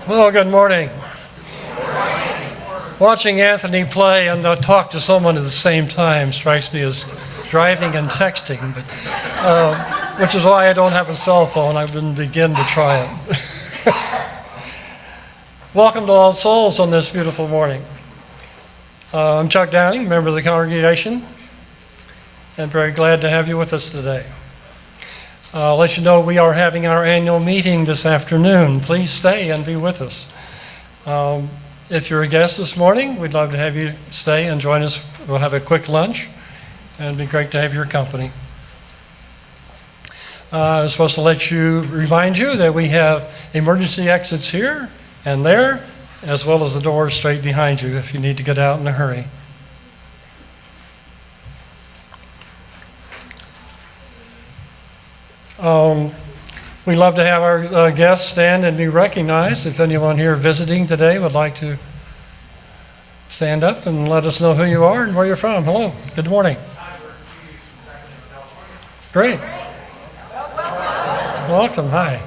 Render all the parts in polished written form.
Well, good morning. Watching Anthony play and talk to someone at the same time strikes me as driving and texting, but, which is why I don't have a cell phone. I didn't begin to try it. Welcome to All Souls on this beautiful morning. I'm Chuck Downing, member of the congregation, and very glad to have you with us today. I'll let you know we are having our annual meeting this afternoon. Please stay and be with us. If you're a guest this morning, we'd love to have you stay and join us. We'll have a quick lunch, and it'd be great to have your company. I was supposed to remind you that we have emergency exits here and there, as well as the doors straight behind you if you need to get out in a hurry. We love to have our guests stand and be recognized. If anyone here visiting today would like to stand up and let us know who you are and where you're from. Hello, good morning. Great. Welcome, hi.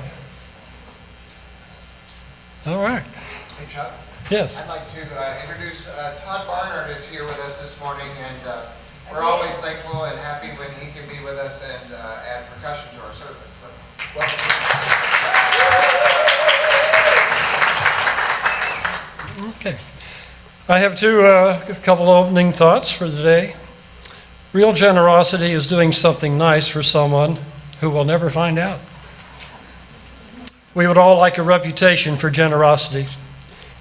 All right. Hey, Chuck. Yes. I'd like to introduce Todd Barnard is here with us this morning, and we're always thankful and happy when he can be with us and add percussion to our service. So, welcome. Okay. I have a couple opening thoughts for today. Real generosity is doing something nice for someone who will never find out. We would all like a reputation for generosity,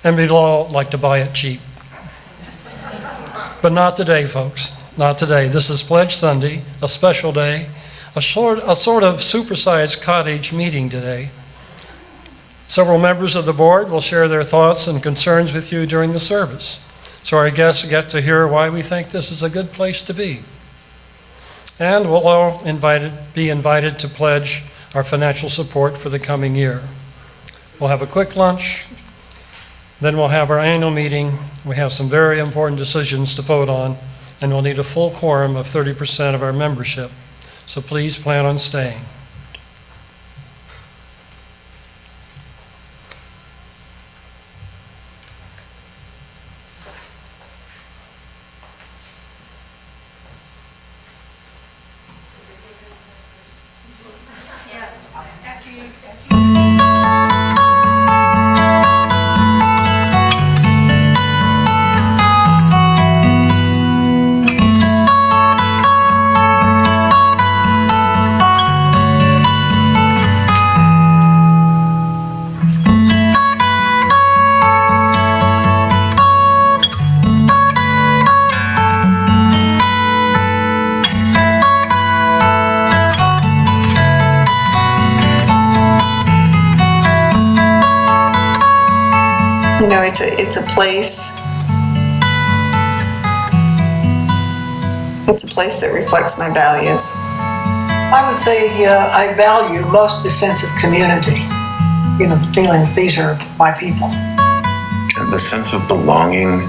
and we'd all like to buy it cheap. But not today, folks. Not today. This is Pledge Sunday, a special day, a sort of supersized cottage meeting today. Several members of the board will share their thoughts and concerns with you during the service, so our guests get to hear why we think this is a good place to be. And we'll all be invited to pledge our financial support for the coming year. We'll have a quick lunch, then we'll have our annual meeting. We have some very important decisions to vote on, and we'll need a full quorum of 30% of our membership. So please plan on staying. You know, it's a place that reflects my values. I would say I value most the sense of community. You know, the feeling that these are my people. The sense of belonging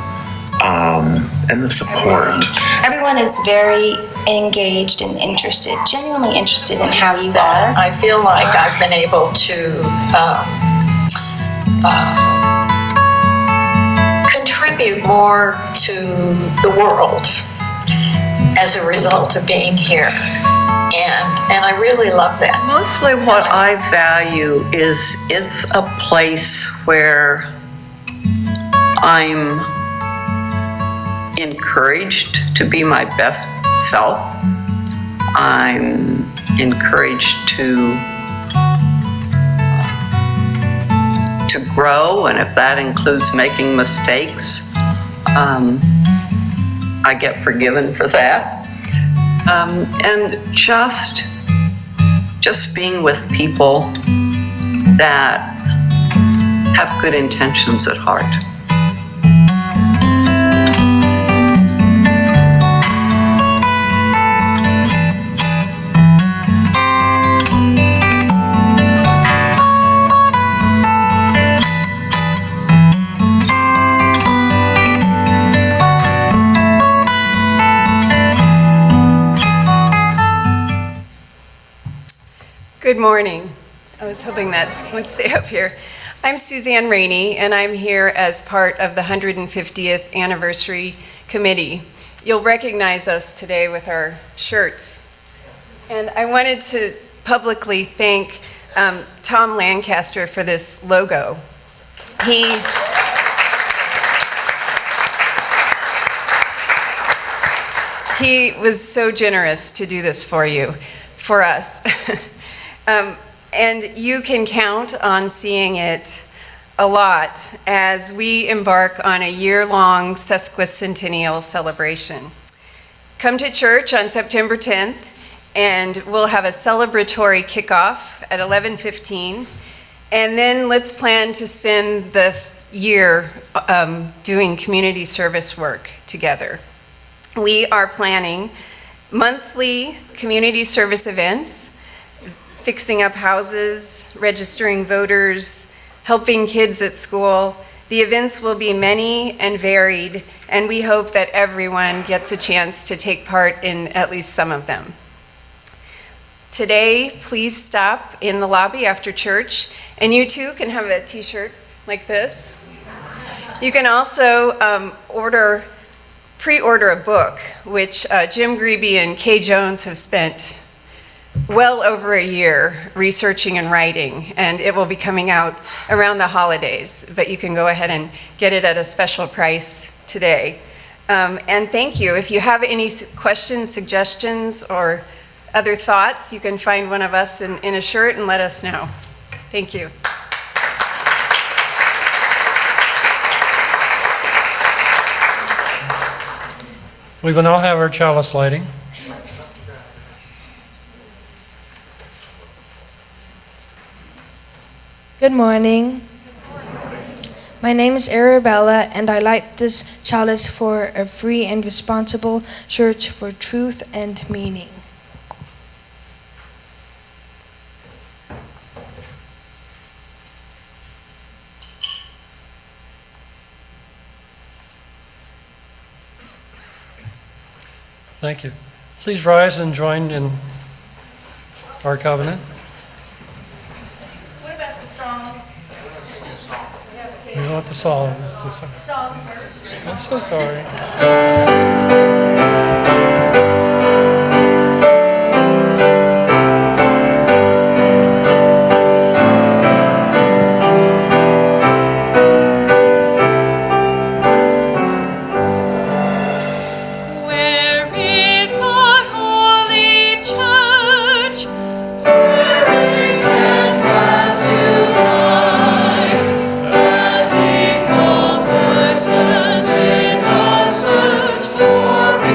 and the support. Everyone is very engaged and interested, genuinely interested in how you are. I feel like I've been able to contribute contribute more to the world as a result of being here. And I really love that. Mostly what I value is it's a place where I'm encouraged to be my best self. I'm encouraged to grow, and if that includes making mistakes, I get forgiven for that. And just being with people that have good intentions at heart. Good morning. I was hoping that would stay up here. I'm Suzanne Rainey, and I'm here as part of the 150th Anniversary Committee. You'll recognize us today with our shirts. And I wanted to publicly thank Tom Lancaster for this logo. He was so generous to do this for us. And you can count on seeing it a lot as we embark on a year-long sesquicentennial celebration. Come to church on September 10th, and we'll have a celebratory kickoff at 11:15, and then let's plan to spend the year doing community service work together. We are planning monthly community service events, fixing up houses, registering voters, helping kids at school. The events will be many and varied, and we hope that everyone gets a chance to take part in at least some of them. Today, please stop in the lobby after church, and you too can have a t-shirt like this. You can also pre-order a book, which Jim Grebe and Kay Jones have spent well over a year researching and writing, and it will be coming out around the holidays, but you can go ahead and get it at a special price today. And thank you. If you have any questions, suggestions, or other thoughts, you can find one of us in a shirt and let us know. Thank you. We will now have our chalice lighting. Good morning. My name is Arabella, and I light this chalice for a free and responsible search for truth and meaning. Thank you. Please rise and join in our covenant. What about the song? You know what the song is? Song first. I'm so sorry. For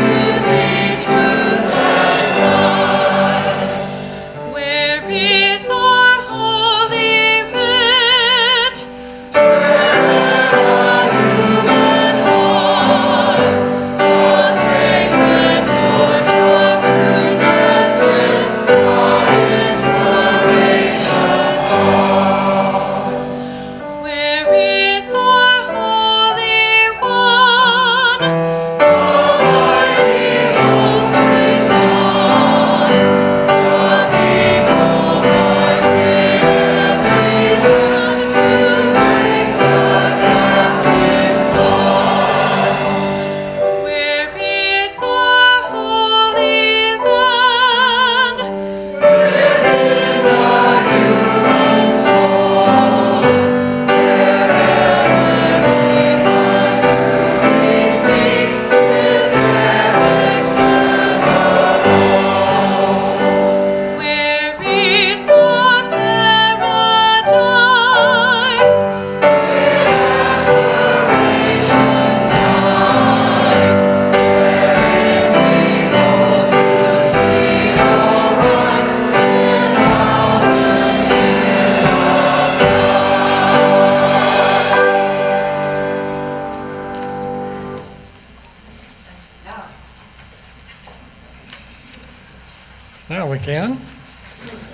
Now we can.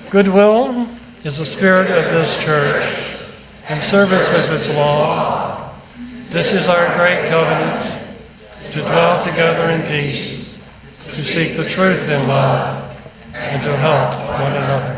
Goodwill is the spirit of this church, and service is its law. This is our great covenant, to dwell together in peace, to seek the truth in love, and to help one another.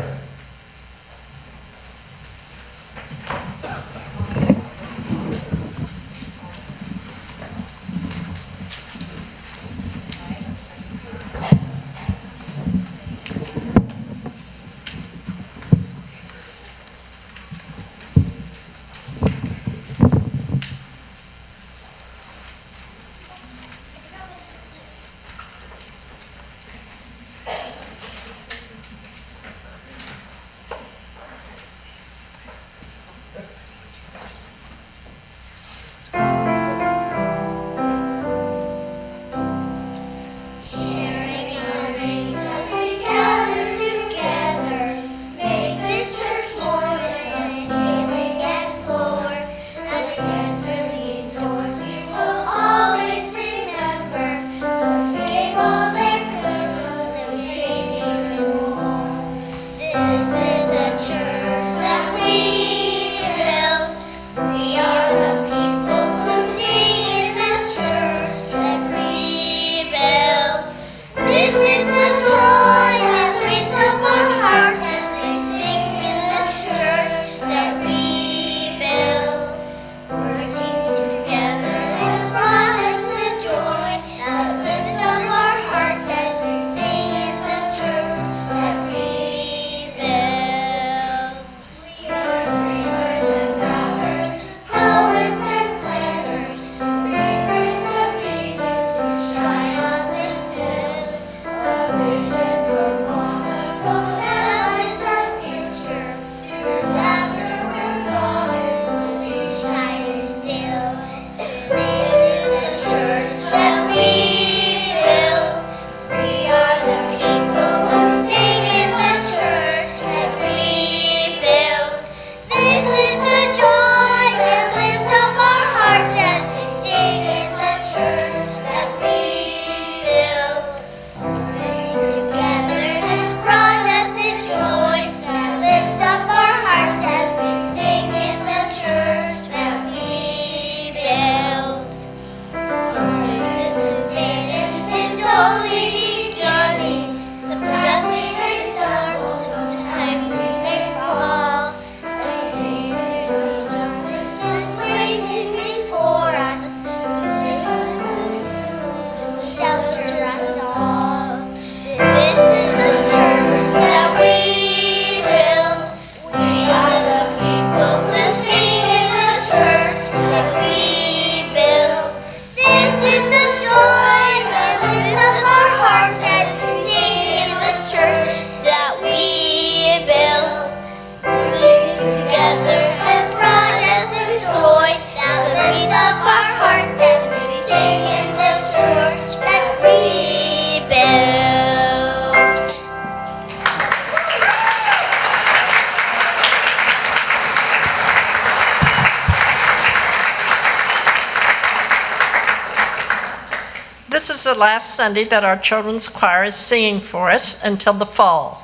This is the last Sunday that our children's choir is singing for us until the fall.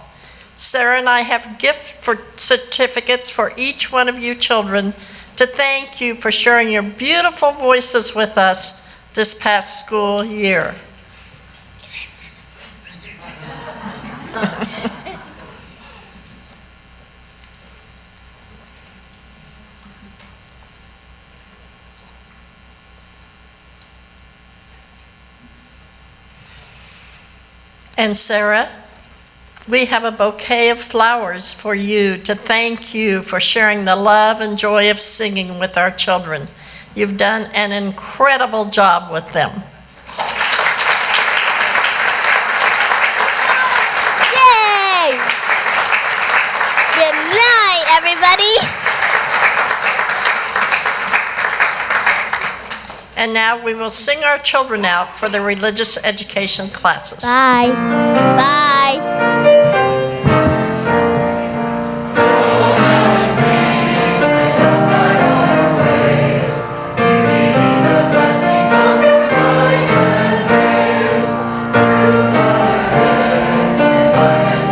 Sarah and I have gift certificates for each one of you children to thank you for sharing your beautiful voices with us this past school year. And Sarah, we have a bouquet of flowers for you to thank you for sharing the love and joy of singing with our children. You've done an incredible job with them. Yay! Good night, everybody. And now we will sing our children out for the religious education classes. Bye. Bye. Blessings on the rise and raise, through our lives and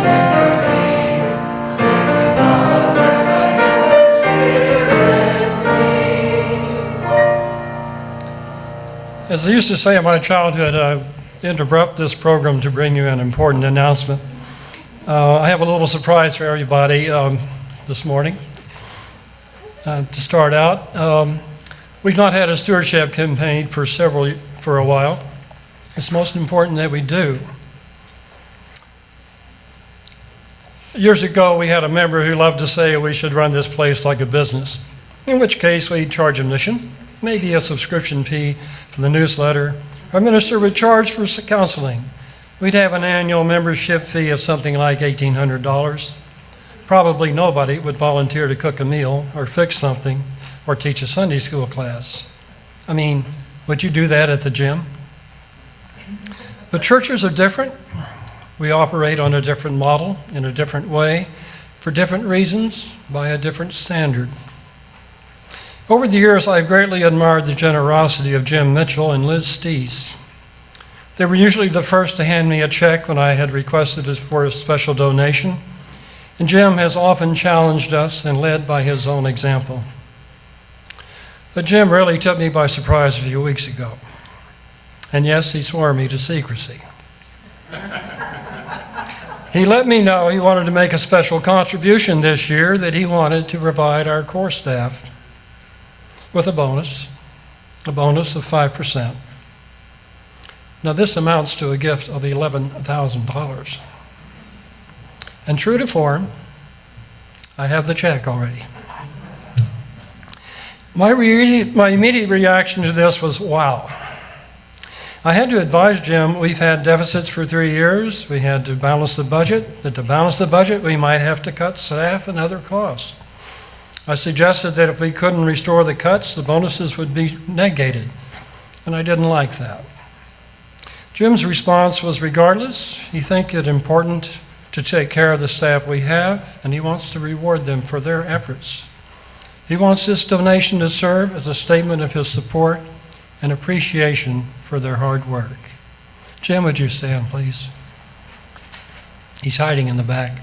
As I used to say in my childhood, I interrupt this program to bring you an important announcement. I have a little surprise for everybody this morning. To start out, we've not had a stewardship campaign for a while. It's most important that we do. Years ago, we had a member who loved to say we should run this place like a business, in which case we'd charge admission, maybe a subscription fee for the newsletter. Our minister would charge for counseling. We'd have an annual membership fee of something like $1,800. Probably nobody would volunteer to cook a meal or fix something or teach a Sunday school class. I mean, would you do that at the gym? But churches are different. We operate on a different model, in a different way, for different reasons, by a different standard. Over the years, I've greatly admired the generosity of Jim Mitchell and Liz Stees. They were usually the first to hand me a check when I had requested it for a special donation, and Jim has often challenged us and led by his own example. But Jim really took me by surprise a few weeks ago. And yes, he swore me to secrecy. He let me know he wanted to make a special contribution this year, that he wanted to provide our core staff with a bonus of 5%. Now this amounts to a gift of $11,000. And true to form, I have the check already. My immediate reaction to this was, wow. I had to advise Jim we've had deficits for 3 years. We had to balance the budget. That to balance the budget, we might have to cut staff and other costs. I suggested that if we couldn't restore the cuts, the bonuses would be negated, and I didn't like that. Jim's response was, regardless, he thinks it important to take care of the staff we have, and he wants to reward them for their efforts. He wants this donation to serve as a statement of his support and appreciation for their hard work. Jim, would you stand, please? He's hiding in the back.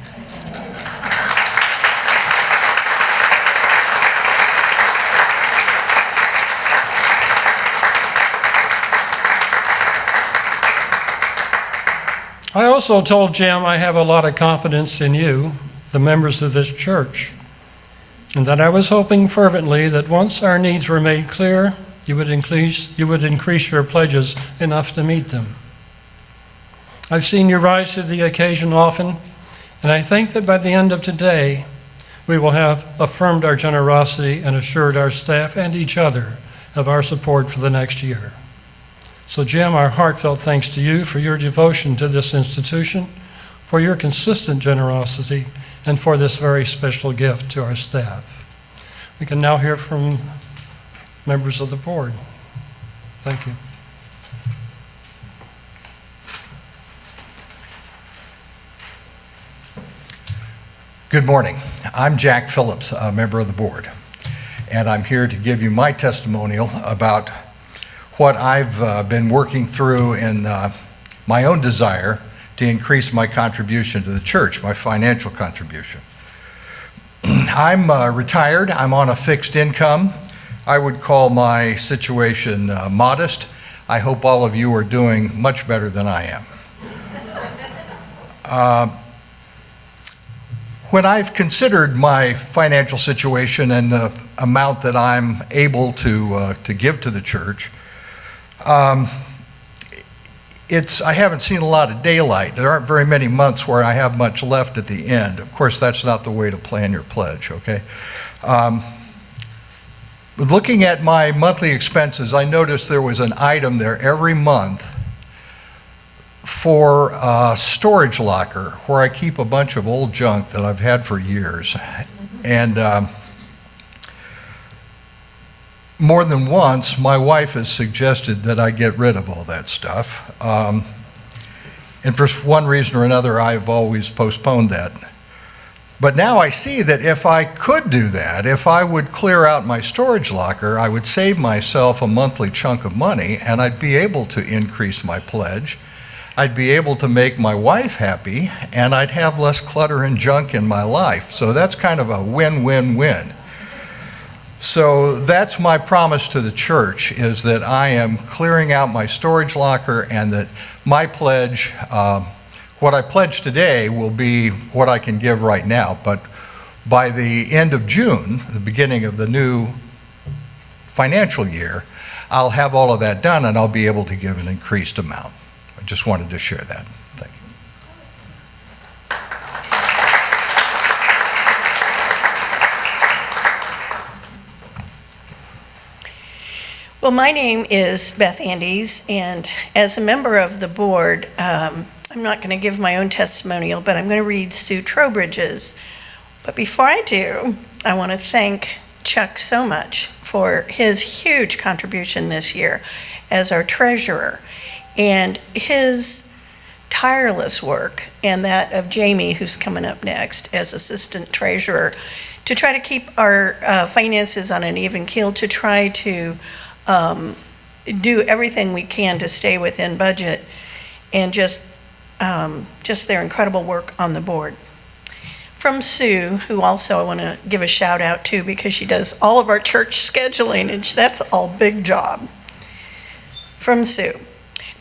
I also told Jim I have a lot of confidence in you, the members of this church, and that I was hoping fervently that once our needs were made clear, you would increase your pledges enough to meet them. I've seen you rise to the occasion often, and I think that by the end of today, we will have affirmed our generosity and assured our staff and each other of our support for the next year. So Jim, our heartfelt thanks to you for your devotion to this institution, for your consistent generosity, and for this very special gift to our staff. We can now hear from members of the board. Thank you. Good morning. I'm Jack Phillips, a member of the board, and I'm here to give you my testimonial about what I've been working through in my own desire to increase my contribution to the church, my financial contribution. I'm retired. I'm on a fixed income. I would call my situation modest. I hope all of you are doing much better than I am. When I've considered my financial situation and the amount that I'm able to give to the church, I haven't seen a lot of daylight. There aren't very many months where I have much left at the end. Of course, that's not the way to plan your pledge, okay? Looking at my monthly expenses, I noticed there was an item there every month for a storage locker where I keep a bunch of old junk that I've had for years. And more than once, my wife has suggested that I get rid of all that stuff. And for one reason or another, I've always postponed that. But now I see that if I could do that, if I would clear out my storage locker, I would save myself a monthly chunk of money, and I'd be able to increase my pledge. I'd be able to make my wife happy, and I'd have less clutter and junk in my life. So that's kind of a win-win-win. So that's my promise to the church, is that I am clearing out my storage locker, and that my pledge, what I pledge today will be what I can give right now. But by the end of June, the beginning of the new financial year, I'll have all of that done, and I'll be able to give an increased amount. I just wanted to share that. Thank you. Well, my name is Beth Andes, and as a member of the board, I'm not going to give my own testimonial, but I'm going to read Sue Trowbridge's. But before I do, I want to thank Chuck so much for his huge contribution this year as our treasurer, and his tireless work, and that of Jamie, who's coming up next as assistant treasurer, to try to keep our finances on an even keel, to try to do everything we can to stay within budget, and just their incredible work on the board. From Sue, who also I want to give a shout out to, because she does all of our church scheduling, and that's all big job. From Sue.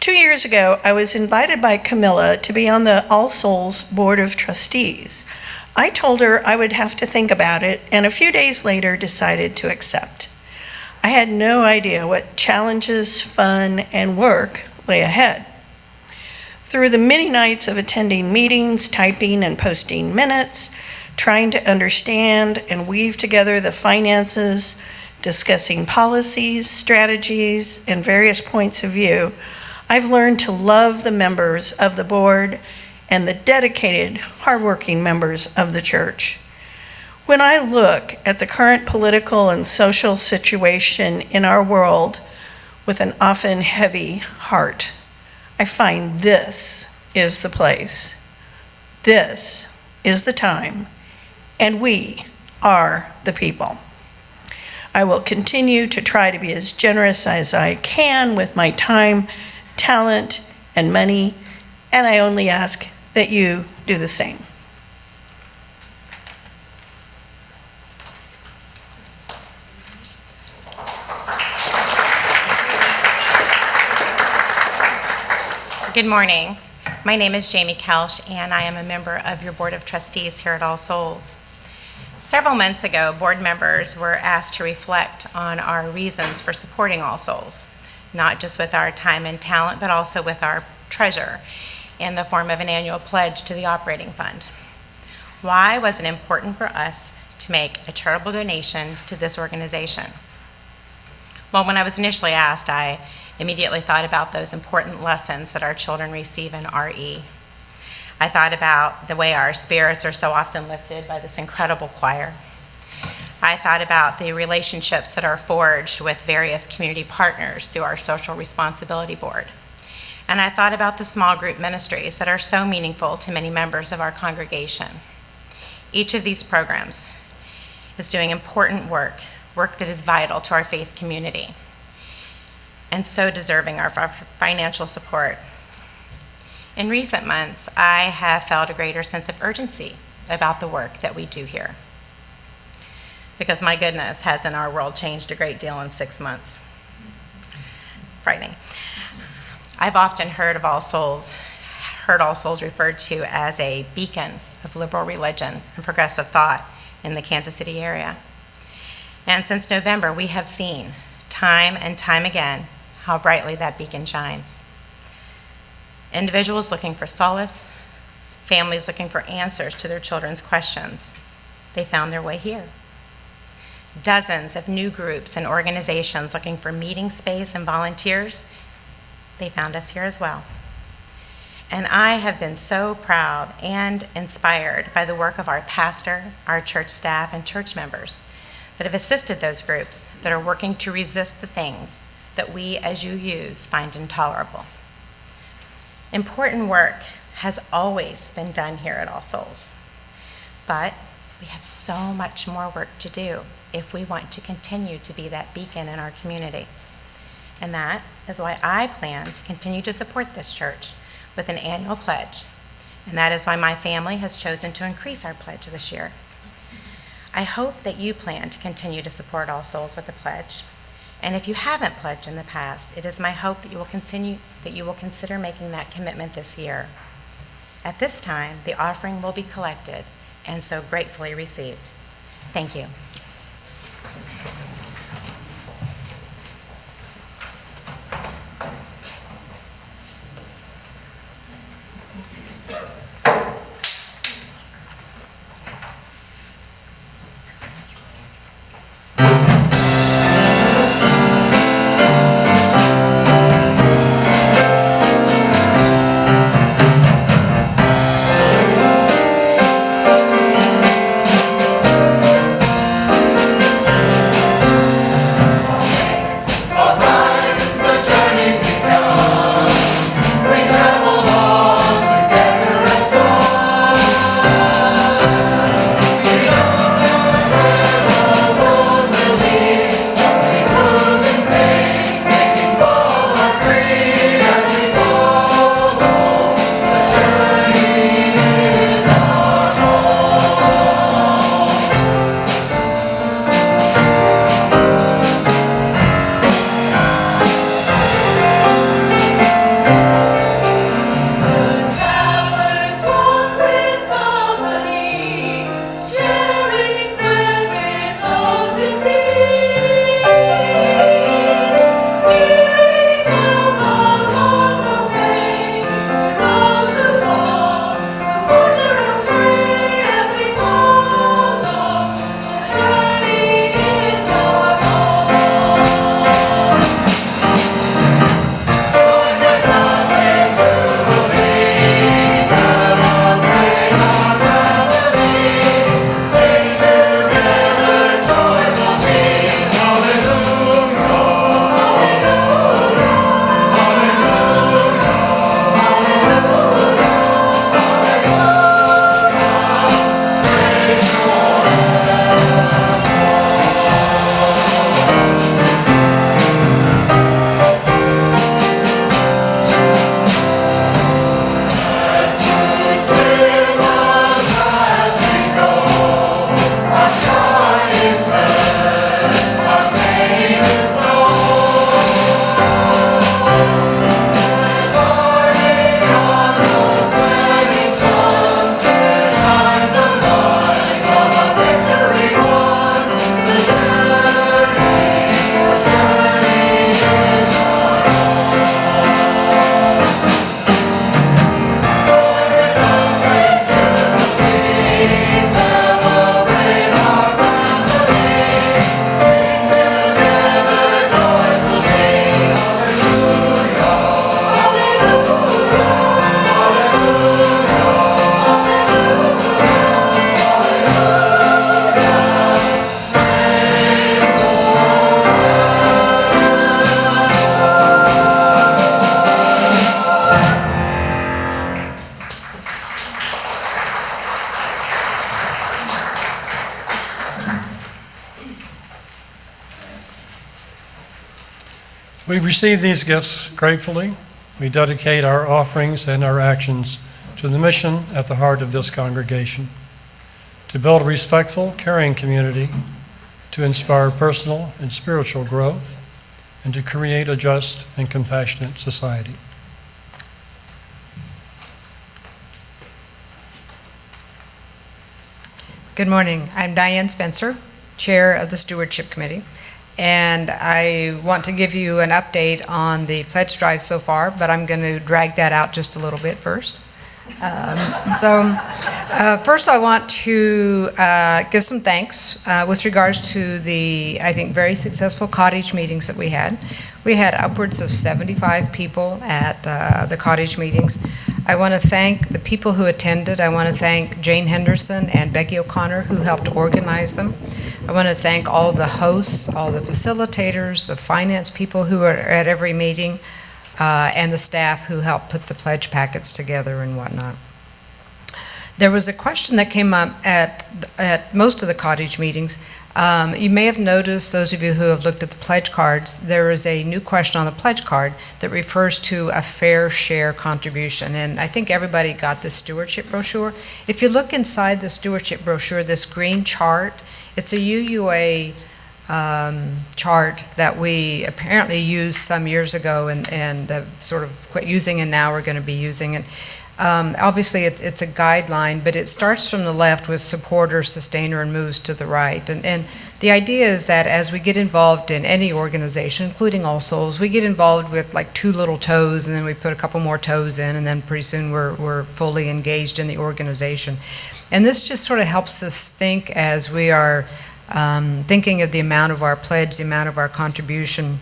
2 years ago, I was invited by Camilla to be on the All Souls Board of Trustees. I told her I would have to think about it, and a few days later decided to accept. I had no idea what challenges, fun, and work lay ahead. Through the many nights of attending meetings, typing and posting minutes, trying to understand and weave together the finances, discussing policies, strategies, and various points of view, I've learned to love the members of the board and the dedicated, hardworking members of the church. When I look at the current political and social situation in our world with an often heavy heart, I find this is the place. This is the time, and we are the people. I will continue to try to be as generous as I can with my time, talent, and money, and I only ask that you do the same. Good morning. My name is Jamie Kelsch, and I am a member of your Board of Trustees here at All Souls. Several months ago, board members were asked to reflect on our reasons for supporting All Souls, not just with our time and talent, but also with our treasure in the form of an annual pledge to the operating fund. Why was it important for us to make a charitable donation to this organization? Well, when I was initially asked, I immediately thought about those important lessons that our children receive in RE. I thought about the way our spirits are so often lifted by this incredible choir. I thought about the relationships that are forged with various community partners through our social responsibility board. And I thought about the small group ministries that are so meaningful to many members of our congregation. Each of these programs is doing important work that is vital to our faith community, and so deserving of our financial support. In recent months, I have felt a greater sense of urgency about the work that we do here. Because my goodness, hasn't our world changed a great deal in 6 months? Frightening. I've often heard All Souls referred to as a beacon of liberal religion and progressive thought in the Kansas City area. And since November, we have seen time and time again how brightly that beacon shines. Individuals looking for solace, families looking for answers to their children's questions, they found their way here. Dozens of new groups and organizations looking for meeting space and volunteers, they found us here as well. And I have been so proud and inspired by the work of our pastor, our church staff, and church members that have assisted those groups that are working to resist the things that we, as you use, find intolerable. Important work has always been done here at All Souls, but we have so much more work to do if we want to continue to be that beacon in our community. And that is why I plan to continue to support this church with an annual pledge, and that is why my family has chosen to increase our pledge this year. I hope that you plan to continue to support All Souls with a pledge. And if you haven't pledged in the past, it is my hope that you will consider making that commitment this year. At this time, the offering will be collected and so gratefully received. Thank you. We receive these gifts gratefully. We dedicate our offerings and our actions to the mission at the heart of this congregation, to build a respectful, caring community, to inspire personal and spiritual growth, and to create a just and compassionate society. Good morning. I'm Diane Spencer, Chair of the Stewardship Committee, and I want to give you an update on the pledge drive so far, but I'm going to drag that out just a little bit first. First I want to give some thanks with regards to the, I think, very successful cottage meetings that we had. We had upwards of 75 people at the cottage meetings. I want to thank the people who attended. I want to thank Jane Henderson and Becky O'Connor who helped organize them. I want to thank all the hosts, all the facilitators, the finance people who are at every meeting, and the staff who helped put the pledge packets together and whatnot. There was a question that came up at most of the cottage meetings. You may have noticed, those of you who have looked at the pledge cards, there is a new question on the pledge card that refers to a fair share contribution. And I think everybody got the stewardship brochure. If you look inside the stewardship brochure, this green chart It's a UUA chart that we apparently used some years ago and sort of quit using, and now we're going to be using it. Obviously, it's a guideline, but it starts from the left with supporter, sustainer, and moves to the right. And the idea is that as we get involved in any organization, including All Souls, we get involved with like 2 little toes, and then we put a couple more toes in, and then pretty soon we're fully engaged in the organization. And this just sort of helps us think as we are thinking of the amount of our pledge, the amount of our contribution,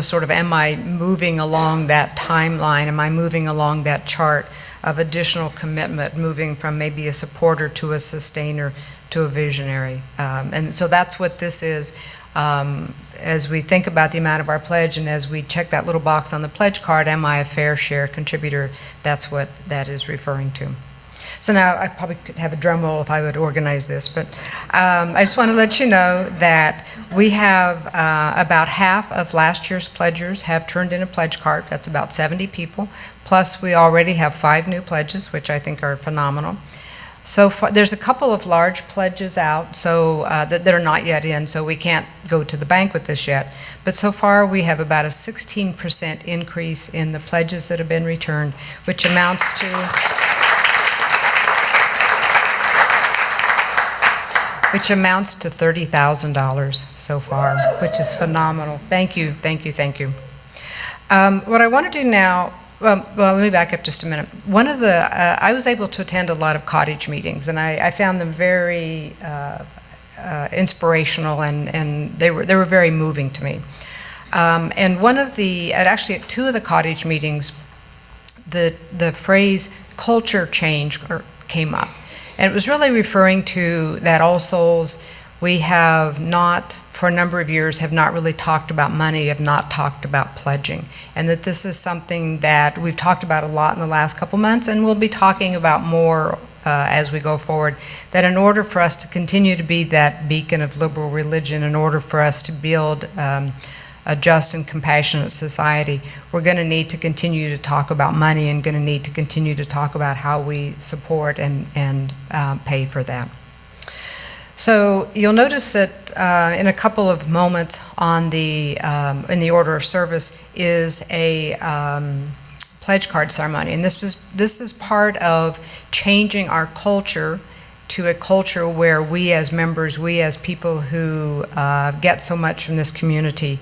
sort of, am I moving along that timeline? Am I moving along that chart of additional commitment, moving from maybe a supporter to a sustainer to a visionary? And so that's what this is. As we think about the amount of our pledge and as we check that little box on the pledge card, am I a fair share contributor? That's what that is referring to. So now I probably could have a drum roll if I would organize this, but I just want to let you know that we have about half of last year's pledgers have turned in a pledge card. That's about 70 people. Plus, we already have 5 new pledges, which I think are phenomenal. So there's a couple of large pledges out that are not yet in, so we can't go to the bank with this yet. But so far, we have about a 16% increase in the pledges that have been returned, which amounts to $30,000 so far, which is phenomenal. Thank you, thank you, thank you. What I want to do now, well, let me back up just a minute. I was able to attend a lot of cottage meetings, and I found them very inspirational, and they were very moving to me. And actually at 2 of the cottage meetings, the phrase culture change came up. And it was really referring to that All Souls, we have not, for a number of years, have not really talked about money, have not talked about pledging. And that this is something that we've talked about a lot in the last couple months, and we'll be talking about more as we go forward, that in order for us to continue to be that beacon of liberal religion, in order for us to build a just and compassionate society, we're going to need to continue to talk about money and going to need to continue to talk about how we support and pay for that. So you'll notice that in a couple of moments in the order of service is a pledge card ceremony, and this is part of changing our culture to a culture where we as members, we as people who get so much from this community,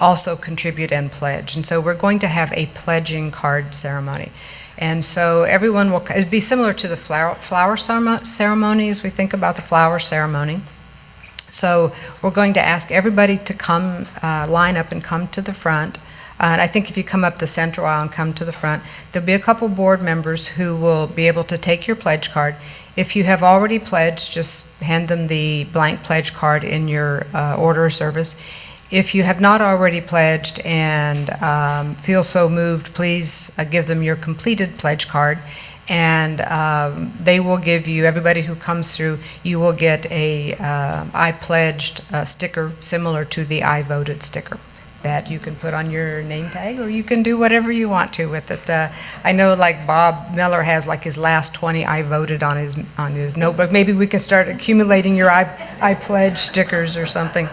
also contribute and pledge. And so we're going to have a pledging card ceremony. And so everyone will, it'd be similar to the flower ceremony as we think about the flower ceremony. So we're going to ask everybody to come, line up and come to the front. And I think if you come up the center aisle and come to the front, there'll be a couple board members who will be able to take your pledge card. If you have already pledged, just hand them the blank pledge card in your order of service. If you have not already pledged and feel so moved, please give them your completed pledge card, and they will give you, everybody who comes through, you will get a I pledged sticker similar to the I voted sticker that you can put on your name tag, or you can do whatever you want to with it. I know like Bob Miller has like his last 20 I voted on his notebook. Maybe we can start accumulating your I pledge stickers or something.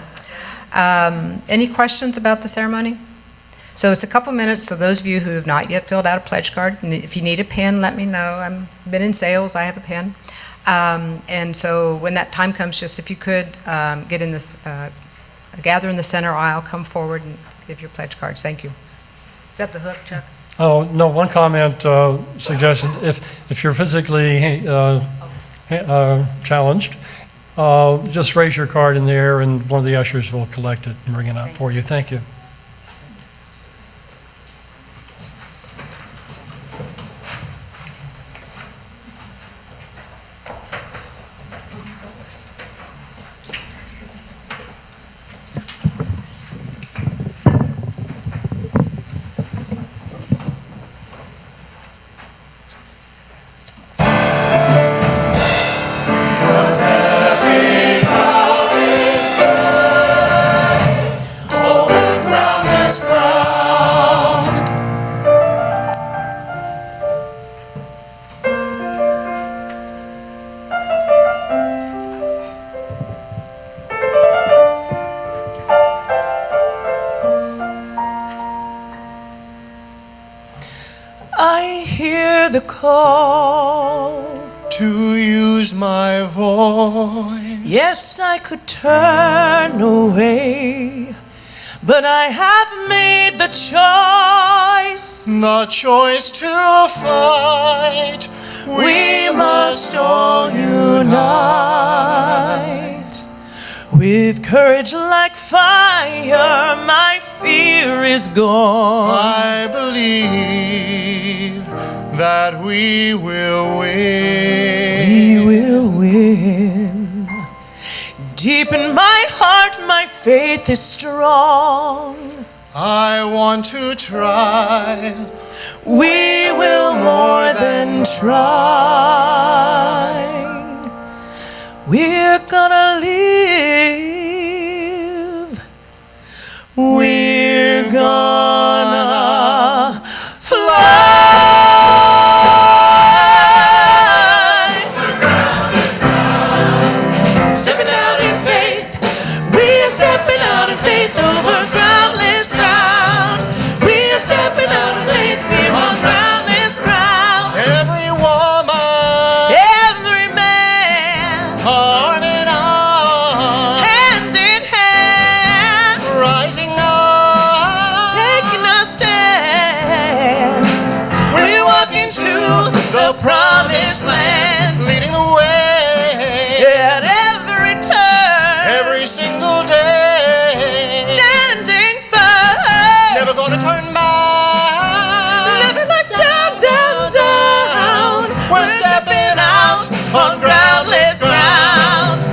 Any questions about the ceremony? So it's a couple minutes, so those of you who have not yet filled out a pledge card, and if you need a pen, let me know. I've been in sales, I have a pen. And so when that time comes, just if you could get in this, gather in the center aisle, come forward and give your pledge cards. Thank you. Is that the hook, Chuck? Oh, no, one comment, suggestion. If you're physically challenged, just raise your card in there and one of the ushers will collect it and bring it out for you. Thank you. Over hear the call to use my voice. Yes, I could turn away, but I have made the choice. The choice to fight. We must all unite. With courage like fire, my fear is gone. I believe that we will win. We will win. Deep in my heart, my faith is strong. I want to try. We will more than try. We're gonna live. We're gonna fly. Stepping out in faith. We're stepping out in faith over groundless ground. We're stepping out in faith. We're on groundless ground. Every woman, every man, arm in arm, hand in hand, rising up, taking a stand. We're walking to the promised land, leading the way at every turn, every single day, standing firm, never gonna turn back, never left down, down, down. We're stepping out on groundless ground.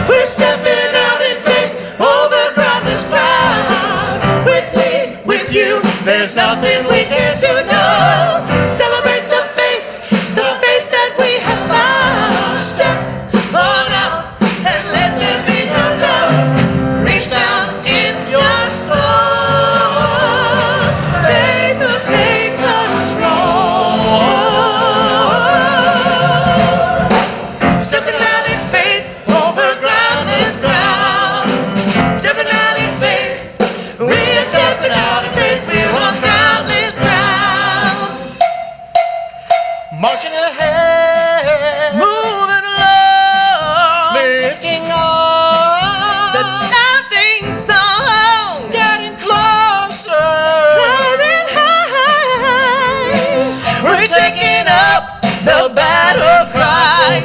We're stepping out in faith over groundless ground. With me, with you, there's nothing we can't do. No, celebrate the faith that we have found. Step on out and let there be no doubt. Reach down in your soul. Faith will take control. Stepping out in faith over groundless ground. Stepping out in faith. We are stepping out in faith. We're on groundless ground. Marching ahead, Moving along. lifting up, That shouting song. getting closer. Climbing high. We're taking up the battle cry.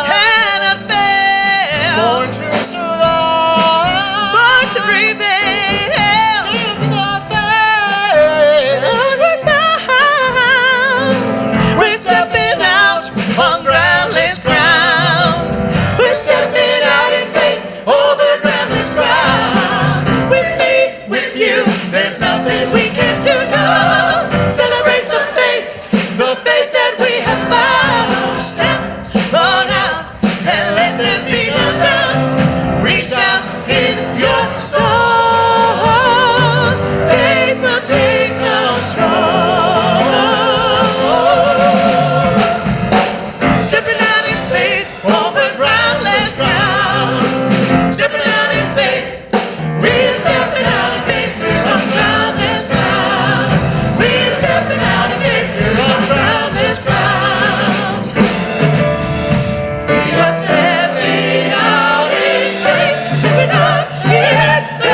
Cannot fail. Born to survive, Born to prevail. living our faith. Onward bound. We're stepping out on groundless ground. We're stepping out in faith over groundless ground. With me, with you, there's nothing we can't do. No, celebrate the faith that we have found. Step on out and let there be no doubt. Reach down in your soul. Faith will take control. Stepping out in faith over groundless ground. Stepping out in faith. We're stepping out in faith. We're on groundless ground. We're stepping out in faith. We're on groundless ground. We are stepping out in faith. Stepping out in faith.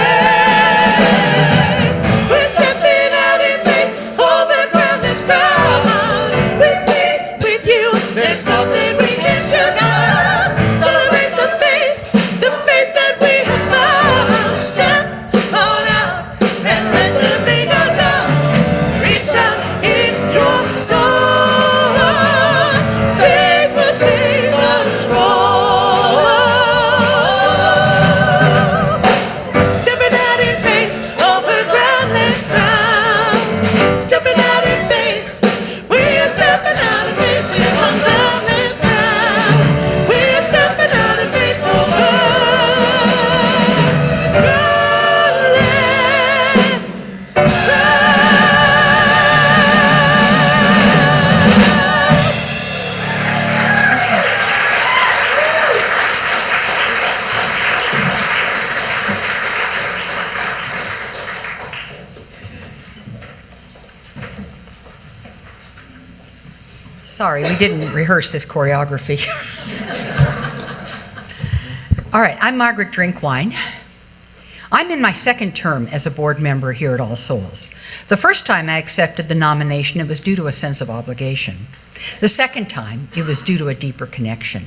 We're stepping out in faith over groundless ground. With me, with you, there's nothing we can do now. Celebrate the faith that we have found. Step on out and let there be no doubt. Reach out in your soul. Faith will take control. Stepping out in faith over groundless ground. Stepping out in faith. We are stepping out in faith. We're on groundless ground. We are stepping out in faith over groundless Sorry, we didn't rehearse this choreography. All right, I'm Margaret Drinkwine. I'm in my second term as a board member here at All Souls. The first time I accepted the nomination, it was due to a sense of obligation. The second time, it was due to a deeper connection.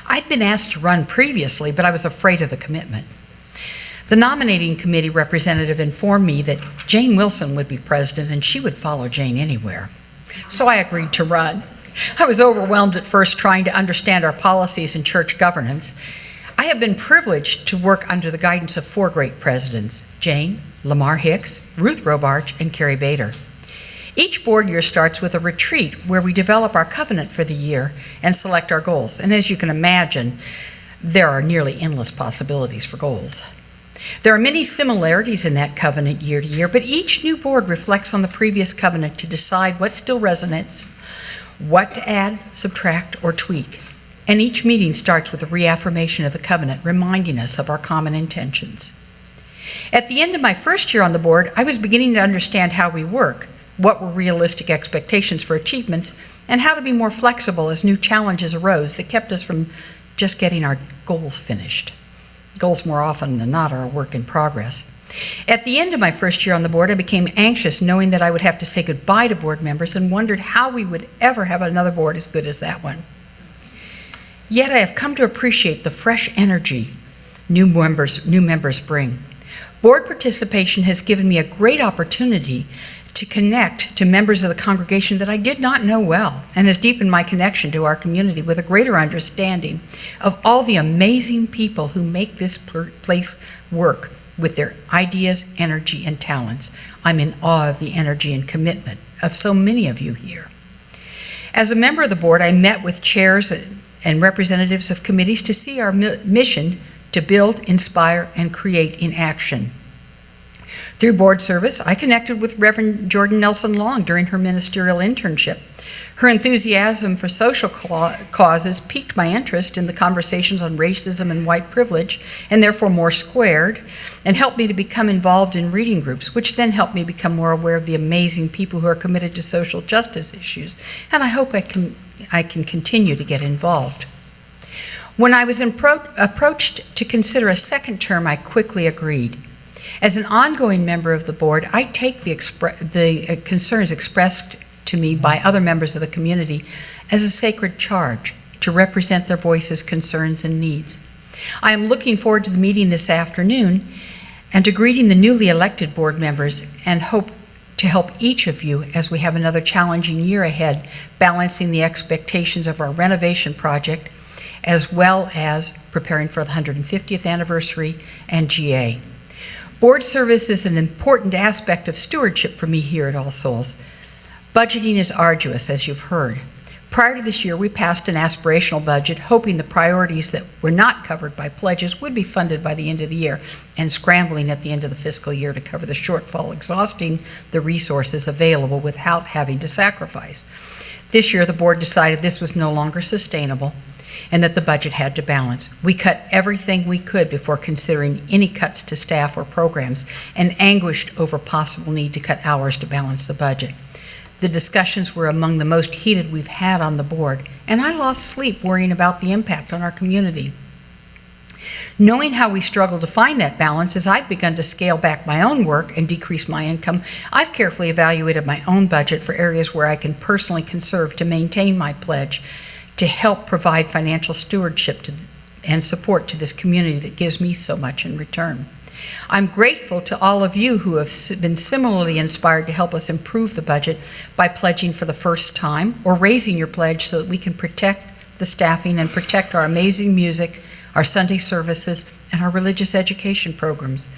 I'd been asked to run previously, but I was afraid of the commitment. The nominating committee representative informed me that Jane Wilson would be president and she would follow Jane anywhere. So I agreed to run. I was overwhelmed at first trying to understand our policies and church governance. I have been privileged to work under the guidance of 4 great presidents: Jane, Lamar Hicks, Ruth Robarch, and Carrie Bader. Each board year starts with a retreat where we develop our covenant for the year and select our goals. And as you can imagine, there are nearly endless possibilities for goals. There are many similarities in that covenant year to year, but each new board reflects on the previous covenant to decide what still resonates, what to add, subtract, or tweak. And each meeting starts with a reaffirmation of the covenant, reminding us of our common intentions. At the end of my first year on the board, I was beginning to understand how we work, what were realistic expectations for achievements, and how to be more flexible as new challenges arose that kept us from just getting our goals finished. Goals more often than not are a work in progress. At the end of my first year on the board, I became anxious knowing that I would have to say goodbye to board members and wondered how we would ever have another board as good as that one. Yet I have come to appreciate the fresh energy new members bring. Board participation has given me a great opportunity to connect to members of the congregation that I did not know well, and has deepened my connection to our community with a greater understanding of all the amazing people who make this place work with their ideas, energy, and talents. I'm in awe of the energy and commitment of so many of you here. As a member of the board, I met with chairs and representatives of committees to see our mission to build, inspire, and create in action. Through board service, I connected with Reverend Jordan Nelson Long during her ministerial internship. Her enthusiasm for social causes piqued my interest in the conversations on racism and white privilege, and therefore more squared, and helped me to become involved in reading groups, which then helped me become more aware of the amazing people who are committed to social justice issues, and I hope I can continue to get involved. When I was approached to consider a second term, I quickly agreed. As an ongoing member of the board, I take the concerns expressed to me by other members of the community as a sacred charge to represent their voices, concerns, and needs. I am looking forward to the meeting this afternoon and to greeting the newly elected board members, and hope to help each of you as we have another challenging year ahead, balancing the expectations of our renovation project as well as preparing for the 150th anniversary and GA. Board service is an important aspect of stewardship for me here at All Souls. Budgeting is arduous, as you've heard. Prior to this year, we passed an aspirational budget, hoping the priorities that were not covered by pledges would be funded by the end of the year, and scrambling at the end of the fiscal year to cover the shortfall, exhausting the resources available without having to sacrifice. This year, the board decided this was no longer sustainable and that the budget had to balance. We cut everything we could before considering any cuts to staff or programs, and anguished over possible need to cut hours to balance the budget. The discussions were among the most heated we've had on the board, and I lost sleep worrying about the impact on our community. Knowing how we struggle to find that balance, as I've begun to scale back my own work and decrease my income, I've carefully evaluated my own budget for areas where I can personally conserve to maintain my pledge to help provide financial stewardship and support to this community that gives me so much in return. I'm grateful to all of you who have been similarly inspired to help us improve the budget by pledging for the first time or raising your pledge so that we can protect the staffing and protect our amazing music, our Sunday services, and our religious education programs.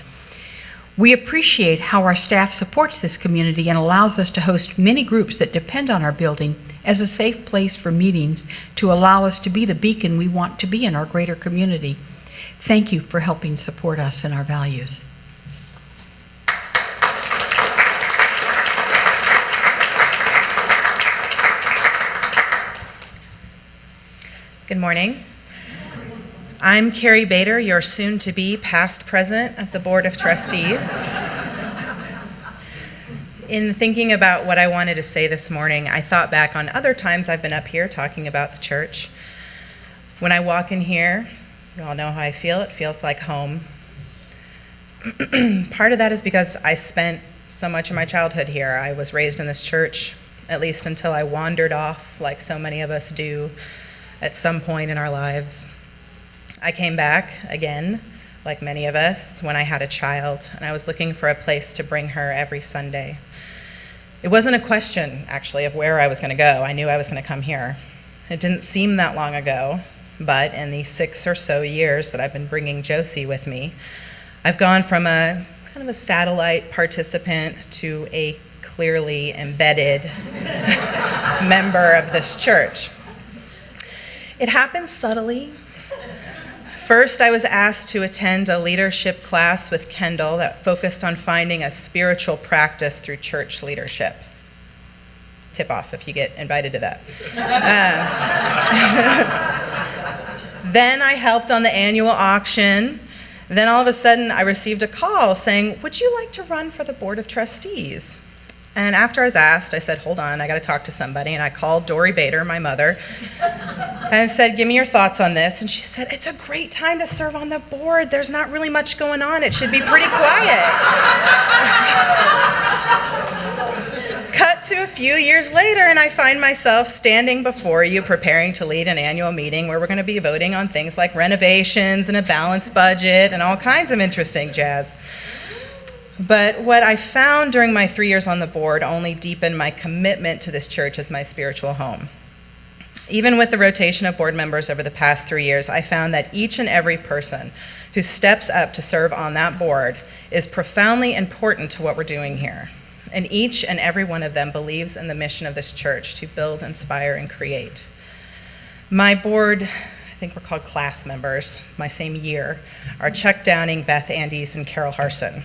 We appreciate how our staff supports this community and allows us to host many groups that depend on our building as a safe place for meetings to allow us to be the beacon we want to be in our greater community. Thank you for helping support us in our values. Good morning. I'm Carrie Bader, your soon-to-be past president of the Board of Trustees. In thinking about what I wanted to say this morning, I thought back on other times I've been up here talking about the church. When I walk in here, you all know how I feel. It feels like home. Part of that is because I spent so much of my childhood here. I was raised in this church, at least until I wandered off, like so many of us do at some point in our lives. I came back again, like many of us, when I had a child, and I was looking for a place to bring her every Sunday. It wasn't a question, actually, of where I was going to go. I knew I was going to come here. It didn't seem that long ago, but in the 6 or so years that I've been bringing Josie with me, I've gone from a kind of a satellite participant to a clearly embedded member of this church. It happened subtly. First, I was asked to attend a leadership class with Kendall that focused on finding a spiritual practice through church leadership. Tip off if you get invited to that. Then I helped on the annual auction. Then all of a sudden, I received a call saying, "Would you like to run for the Board of Trustees?" And after I was asked, I said, "Hold on, I got to talk to somebody." And I called Dory Bader, my mother, and said, "Give me your thoughts on this." And she said, "It's a great time to serve on the board. There's not really much going on. It should be pretty quiet." Cut to a few years later, and I find myself standing before you preparing to lead an annual meeting where we're going to be voting on things like renovations and a balanced budget and all kinds of interesting jazz. But what I found during my 3 years on the board only deepened my commitment to this church as my spiritual home. Even with the rotation of board members over the past 3 years, I found that each and every person who steps up to serve on that board is profoundly important to what we're doing here. And each and every one of them believes in the mission of this church to build, inspire, and create. My board, I think we're called class members, my same year, are Chuck Downing, Beth Andes, and Carol Harson.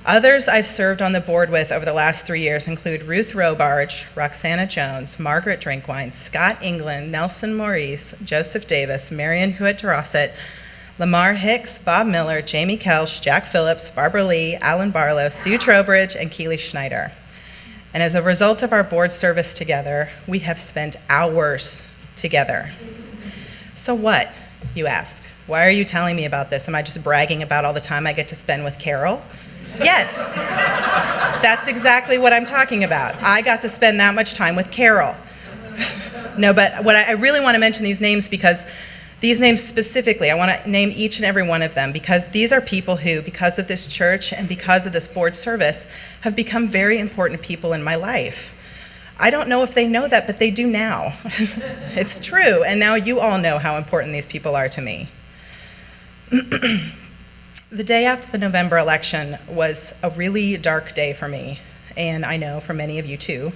Others I've served on the board with over the last 3 years include Ruth Robarge, Roxana Jones, Margaret Drinkwine, Scott England, Nelson Maurice, Joseph Davis, Marion Hewitt-Dorosset, Lamar Hicks, Bob Miller, Jamie Kelsch, Jack Phillips, Barbara Lee, Alan Barlow, Sue Trowbridge, and Keely Schneider. And as a result of our board service together, we have spent hours together. So what, you ask? Why are you telling me about this? Am I just bragging about all the time I get to spend with Carol? Yes, that's exactly what I'm talking about. I got to spend that much time with Carol. No, but what I really want to mention these names because these names specifically, I want to name each and every one of them because these are people who, because of this church and because of this board service, have become very important people in my life. I don't know if they know that, but they do now. It's true, and now you all know how important these people are to me. The day after the November election was a really dark day for me, and I know for many of you too.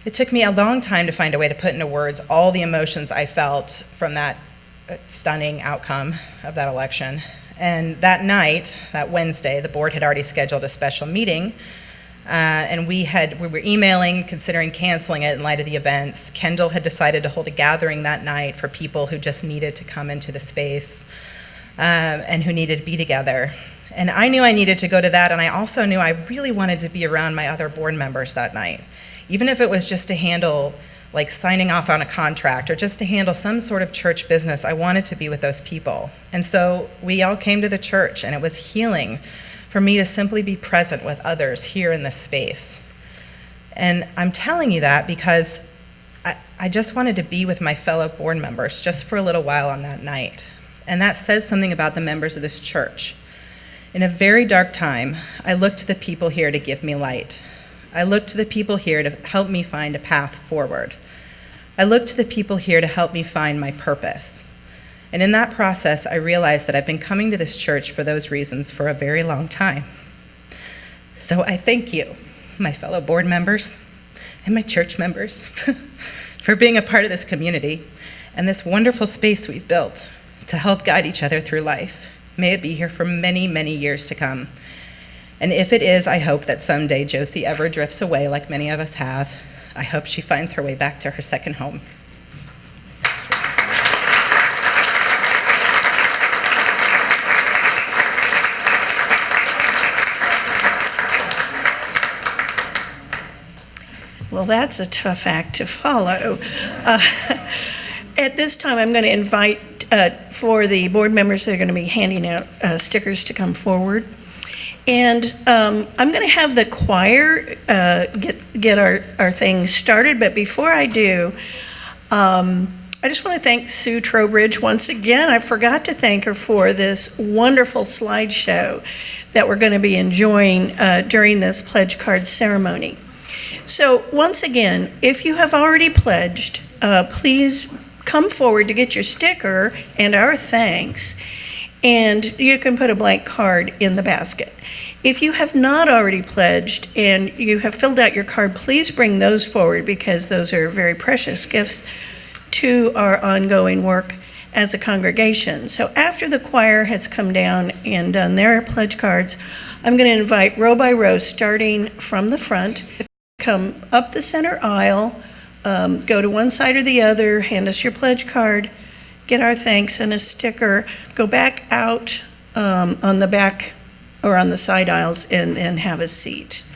It took me a long time to find a way to put into words all the emotions I felt from that stunning outcome of that election. And that night, that Wednesday, the board had already scheduled a special meeting, and we were emailing, considering canceling it in light of the events. Kendall had decided to hold a gathering that night for people who just needed to come into the space and who needed to be together. And I knew I needed to go to that, and I also knew I really wanted to be around my other board members that night. Even if it was just to handle like signing off on a contract or just to handle some sort of church business, I wanted to be with those people. And so we all came to the church, and it was healing for me to simply be present with others here in this space. And I'm telling you that because I just wanted to be with my fellow board members just for a little while on that night. And that says something about the members of this church. In a very dark time, I looked to the people here to give me light. I looked to the people here to help me find a path forward. I looked to the people here to help me find my purpose. And in that process, I realized that I've been coming to this church for those reasons for a very long time. So I thank you, my fellow board members and my church members, for being a part of this community and this wonderful space we've built to help guide each other through life. May it be here for many, many years to come. And if it is, I hope that someday Josie ever drifts away like many of us have. I hope she finds her way back to her second home. Well, that's a tough act to follow. At this time, I'm going to invite for the board members that are going to be handing out stickers to come forward. And I'm going to have the choir get our thing started. But before I do, I just want to thank Sue Trowbridge once again. I forgot to thank her for this wonderful slideshow that we're going to be enjoying during this pledge card ceremony. So once again, if you have already pledged, please come forward to get your sticker and our thanks, and you can put a blank card in the basket. If you have not already pledged and you have filled out your card, please bring those forward because those are very precious gifts to our ongoing work as a congregation. So after the choir has come down and done their pledge cards, I'm going to invite row by row, starting from the front, come up the center aisle, go to one side or the other, hand us your pledge card, get our thanks and a sticker, go back out on the back or on the side aisles and have a seat.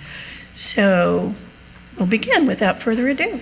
So we'll begin without further ado.